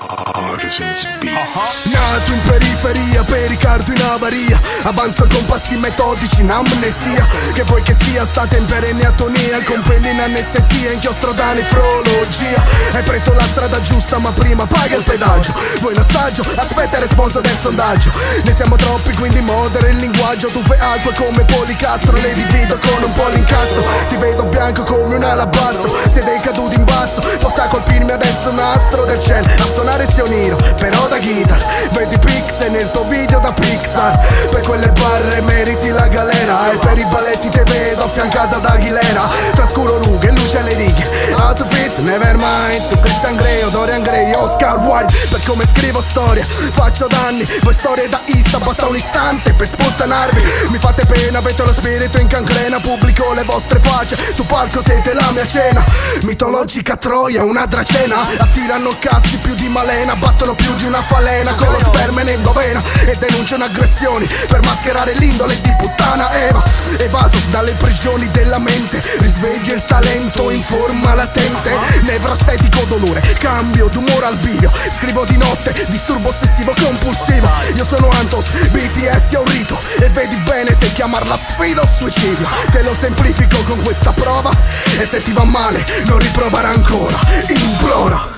Artisans Beats. Nato in periferia, pericardo in avaria, avanzo con passi metodici in amnesia. Che vuoi che sia, state in perenne atonia, con peli in anestesia, inchiostro da nefrologia. Hai preso la strada giusta ma prima paga il pedaggio. Vuoi un assaggio? Aspetta il responso del sondaggio. Ne siamo troppi quindi modera il linguaggio. Tu fai acque come Policastro, le divido con un po' l'incastro. Ti vedo bianco come un alabastro, siete caduti in basso, possa colpirmi adesso un astro del cielo. A suonare sia un iro, però da guitar. Vedi pixel nel tuo video da Pixar. Per quelle barre meriti la galera, e per i balletti te vedo affiancata da Aguilera. Trascuro rughe, luce alle righe, outfit, nevermind. Tu Christian Grey, Dorian Gray, Oscar Wilde. Per come scrivo storia, faccio danni. Voi storie da Insta, basta un istante per sputtanarvi. Mi fate pena, avete lo spirito in cancrena. Pubblico le vostre facce, su palco siete la mia cena. Mitologica Troia, una dracena. Attirano cazzi più di Malena, battono più di una falena. Con lo sperma in endovena e denunciano aggressioni per mascherare l'indole di puttana Eva. Evaso dalle prigioni della mente, risveglio il talento in forma latente. Nevrastetico dolore, cambio d'umore al bivio. Scrivo di notte, disturbo ossessivo compulsivo. Io sono Antos, BTS è un rito, e vedi bene se chiamarla sfida o suicidio. Te lo semplifico con questa prova, e se ti va male non riprovare ancora, implora.